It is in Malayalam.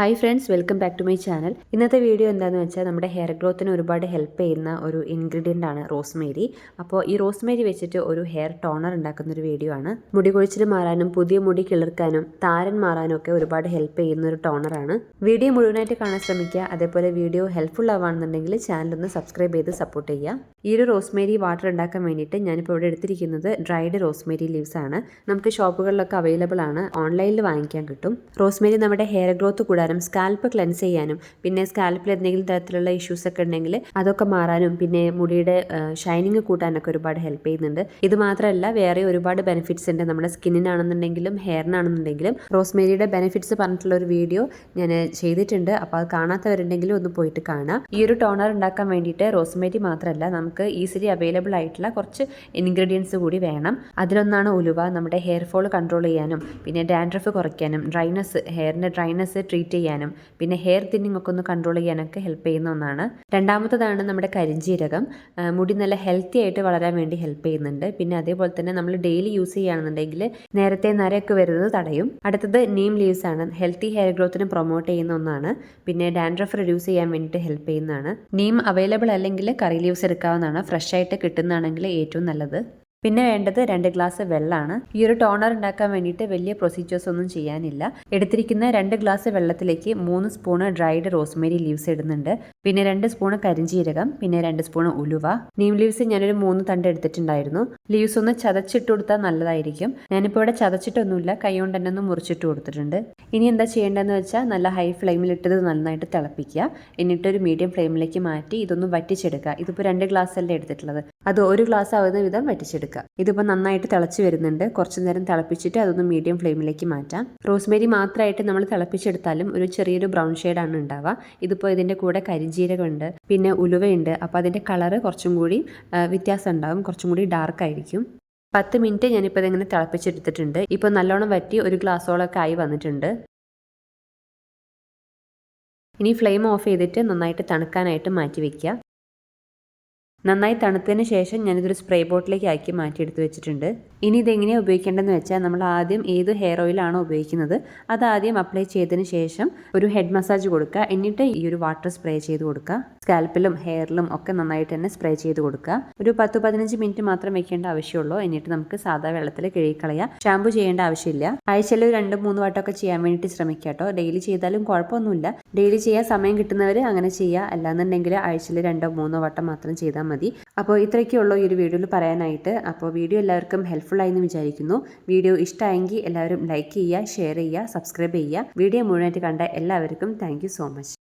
Hi friends, welcome back to my channel. ഇന്നത്തെ വീഡിയോ എന്താണെന്ന് വെച്ചാൽ നമ്മുടെ ഹെയർ ഗ്രോത്തിന് ഒരുപാട് ഹെൽപ്പ് ചെയ്യുന്ന ഒരു ഇൻഗ്രീഡിയൻ്റ് ആണ് റോസ്മേരി. അപ്പോൾ ഈ റോസ്മേരി വെച്ചിട്ട് ഒരു ഹെയർ ടോണർ ഉണ്ടാക്കുന്ന ഒരു വീഡിയോ ആണ്. മുടി കൊഴിച്ചിൽ മാറാനും പുതിയ മുടി കിളിർക്കാനും താരൻ മാറാനും ഒക്കെ ഒരുപാട് ഹെൽപ്പ് ചെയ്യുന്ന ഒരു ടോണറാണ്. വീഡിയോ മുഴുവനായിട്ട് കാണാൻ ശ്രമിക്കുക. അതേപോലെ വീഡിയോ ഹെൽപ്ഫുൾ ആവുകയാണെന്നുണ്ടെങ്കിൽ ചാനലൊന്ന് സബ്സ്ക്രൈബ് ചെയ്ത് സപ്പോർട്ട് ചെയ്യുക. ഈ ഒരു റോസ്മേരി വാട്ടർ ഉണ്ടാക്കാൻ വേണ്ടിയിട്ട് ഞാനിപ്പോൾ ഇവിടെ എടുത്തിരിക്കുന്നത് ഡ്രൈഡ് റോസ്മേരി ലീവ്സ് ആണ്. നമുക്ക് ഷോപ്പുകളിലൊക്കെ അവൈലബിൾ ആണ്, ഓൺലൈനിൽ വാങ്ങിക്കാൻ കിട്ടും. റോസ്മേരി നമ്മുടെ ഹെയർ ഗ്രോത്ത് കൂടാനും സ്കാൽപ്പ് ക്ലെൻസ് ചെയ്യാനും പിന്നെ സ്കാൽപ്പിൽ എന്തെങ്കിലും തരത്തിലുള്ള ഇഷ്യൂസ് ഒക്കെ ഉണ്ടെങ്കിൽ അതൊക്കെ മാറാനും പിന്നെ മുടിയുടെ ഷൈനിങ് കൂട്ടാനൊക്കെ ഒരുപാട് ഹെൽപ്പ് ചെയ്യുന്നുണ്ട്. ഇത് മാത്രമല്ല വേറെ ഒരുപാട് ബെനിഫിറ്റ്സ് ഉണ്ട്. നമ്മുടെ സ്കിന്നിനാണെന്നുണ്ടെങ്കിലും ഹെയറിനാണെന്നുണ്ടെങ്കിലും റോസ്മേരിയുടെ ബെനിഫിറ്റ്സ് പറഞ്ഞിട്ടുള്ള ഒരു വീഡിയോ ഞാൻ ചെയ്തിട്ടുണ്ട്. അപ്പോൾ അത് കാണാത്തവരുണ്ടെങ്കിലും ഒന്ന് പോയിട്ട് കാണാം. ഈ ഒരു ടോണർ ഉണ്ടാക്കാൻ വേണ്ടിയിട്ട് റോസ്മേരി മാത്രമല്ല നമുക്ക് ഈസിലി അവൈലബിൾ ആയിട്ടുള്ള കുറച്ച് ഇൻഗ്രീഡിയൻസ് കൂടി വേണം. അതിലൊന്നാണ് ഉലുവ. നമ്മുടെ ഹെയർ ഫോൾ കൺട്രോൾ ചെയ്യാനും പിന്നെ ഡാൻഡ്രഫ് കുറയ്ക്കാനും ഹെയറിൻ്റെ ഡ്രൈനസ് ട്രീറ്റ് ചെയ്യാനും പിന്നെ ഹെയർ തിന്നിങ് ഒക്കെ ഒന്ന് കൺട്രോൾ ചെയ്യാനൊക്കെ ഹെൽപ്പ് ചെയ്യുന്ന ഒന്നാണ്. രണ്ടാമത്തതാണ് നമ്മുടെ കരിഞ്ജീരകം. മുടി നല്ല ഹെൽത്തി ആയിട്ട് വളരാൻ വേണ്ടി ഹെൽപ്പ് ചെയ്യുന്നുണ്ട്. പിന്നെ അതേപോലെ തന്നെ നമ്മൾ ഡെയിലി യൂസ് ചെയ്യുകയാണെന്നുണ്ടെങ്കിൽ നേരത്തെ നരയൊക്കെ വരുന്നത് തടയും. അടുത്തത് നീം ലീവ്സ് ആണ്. ഹെൽത്തി ഹെയർ ഗ്രോത്തിനെ പ്രൊമോട്ട് ചെയ്യുന്ന ഒന്നാണ്. പിന്നെ ഡാൻഡ്രഫ് റിഡ്യൂസ് ചെയ്യാൻ വേണ്ടിയിട്ട് ഹെൽപ്പ് ചെയ്യുന്നതാണ്. നീം അവൈലബിൾ അല്ലെങ്കിൽ കറി ലീവ്സ് എടുക്കാവുന്നതാണ്. ഫ്രഷ് ആയിട്ട് കിട്ടുന്നതാണെങ്കിൽ ഏറ്റവും നല്ലത്. പിന്നെ വേണ്ടത് 2 ഗ്ലാസ് വെള്ളമാണ്. ഈ ഒരു ടോണർ ഉണ്ടാക്കാൻ വേണ്ടിയിട്ട് വലിയ പ്രൊസീജിയേഴ്സ് ഒന്നും ചെയ്യാനില്ല. എടുത്തിരിക്കുന്ന 2 ഗ്ലാസ് വെള്ളത്തിലേക്ക് 3 സ്പൂണ് ഡ്രൈഡ് റോസ്മേരി ലീവ്സ് ഇടുന്നുണ്ട്. പിന്നെ 2 സ്പൂണ് കരിഞ്ജീരകം, പിന്നെ 2 സ്പൂണ് ഉലുവ. നീം ലീവ്സ് ഞാനൊരു 3 തണ്ട് എടുത്തിട്ടുണ്ടായിരുന്നു. ലീവ്സ് ഒന്ന് ചതച്ചിട്ട് കൊടുത്താൽ നല്ലതായിരിക്കും. ഞാനിപ്പോൾ ഇവിടെ ചതച്ചിട്ടൊന്നുമില്ല, കൈ കൊണ്ട് തന്നെ ഒന്ന് മുറിച്ചിട്ട് കൊടുത്തിട്ടുണ്ട്. ഇനി എന്താ ചെയ്യേണ്ടതെന്ന് വെച്ചാൽ നല്ല ഹൈ ഫ്ലെയിമിലിട്ടത് നന്നായിട്ട് തിളപ്പിക്കുക. എന്നിട്ടൊരു മീഡിയം ഫ്ലെയിമിലേക്ക് മാറ്റി ഇതൊന്ന് വറ്റിച്ചെടുക്കുക. ഇതിപ്പോൾ 2 ഗ്ലാസ് അല്ലേ എടുത്തിട്ടുള്ളത്, അത് 1 ഗ്ലാസ് ആവുന്ന വിധം വറ്റിച്ചെടുക്കുക. ഇതിപ്പോൾ നന്നായിട്ട് തിളച്ച് വരുന്നുണ്ട്. കുറച്ചു നേരം തിളപ്പിച്ചിട്ട് അതൊന്ന് മീഡിയം ഫ്ലെയിമിലേക്ക് മാറ്റാം. റോസ്മേരി മാത്രമായിട്ട് നമ്മൾ തിളപ്പിച്ചെടുത്താലും ഒരു ചെറിയൊരു ബ്രൗൺ ഷെയ്ഡാണ് ഉണ്ടാവുക. ഇതിപ്പോൾ ഇതിൻ്റെ കൂടെ കരിഞ്ജീരകമുണ്ട്, പിന്നെ ഉലുവയുണ്ട്. അപ്പോൾ അതിൻ്റെ കളറ് കുറച്ചും കൂടി വ്യത്യാസം ഉണ്ടാകും, കുറച്ചും കൂടി ഡാർക്ക് ആയിരിക്കും. 10 മിനിറ്റ് ഞാനിപ്പോൾ ഇതിങ്ങനെ തിളപ്പിച്ചെടുത്തിട്ടുണ്ട്. ഇപ്പോൾ നല്ലോണം വറ്റി ഒരു ഗ്ലാസ്സോളൊക്കെ ആയി വന്നിട്ടുണ്ട്. ഇനി ഫ്ലെയിം ഓഫ് ചെയ്തിട്ട് നന്നായിട്ട് തണുക്കാനായിട്ട് മാറ്റി വയ്ക്കുക. നന്നായി തണുത്തതിന് ശേഷം ഞാനിതൊരു സ്പ്രേ ബോട്ടിലേക്ക് ആക്കി മാറ്റിയെടുത്ത് വെച്ചിട്ടുണ്ട്. ഇനി ഇതെങ്ങനെയാണ് ഉപയോഗിക്കേണ്ടതെന്ന് വെച്ചാൽ നമ്മൾ ആദ്യം ഏത് ഹെയർ ഓയിലാണോ ഉപയോഗിക്കുന്നത് അത് ആദ്യം അപ്ലൈ ചെയ്തതിന് ശേഷം ഒരു ഹെഡ് മസാജ് കൊടുക്കുക. എന്നിട്ട് ഈ ഒരു വാട്ടർ സ്പ്രേ ചെയ്ത് കൊടുക്കുക. സ്കാൽപ്പിലും ഹെയറിലും ഒക്കെ നന്നായിട്ട് തന്നെ സ്പ്രേ ചെയ്ത് കൊടുക്കുക. ഒരു 10-15 മിനിറ്റ് മാത്രം വെക്കേണ്ട ആവശ്യമുള്ളൂ. എന്നിട്ട് നമുക്ക് സാധാ വെള്ളത്തിൽ കഴുകിക്കളയാം. ഷാമ്പു ചെയ്യേണ്ട ആവശ്യമില്ല. ആഴ്ചയിൽ 2-3 വട്ടമൊക്കെ ചെയ്യാൻ വേണ്ടിയിട്ട് ശ്രമിക്കുക കേട്ടോ. ഡെയിലി ചെയ്താലും കുഴപ്പമൊന്നുമില്ല. ഡെയിലി ചെയ്യാൻ സമയം കിട്ടുന്നവർ അങ്ങനെ ചെയ്യുക. അല്ലാന്നുണ്ടെങ്കിൽ ആഴ്ചയിൽ 2-3 വട്ടം മാത്രം ചെയ്താൽ മതി. അപ്പോൾ ഇത്രയൊക്കെയുള്ളൂ ഈ ഒരു വീഡിയോയിൽ പറയാനായിട്ട്. അപ്പോൾ വീഡിയോ എല്ലാവർക്കും ഹെൽപ്ഫുൾ ആയെന്ന് വിചാരിക്കുന്നു. വീഡിയോ ഇഷ്ടമായെങ്കിൽ എല്ലാവരും ലൈക്ക് ചെയ്യുക, ഷെയർ ചെയ്യുക, സബ്സ്ക്രൈബ് ചെയ്യുക. വീഡിയോ മുഴുവനായിട്ട് കണ്ട എല്ലാവർക്കും താങ്ക് യു സോ മച്ച്.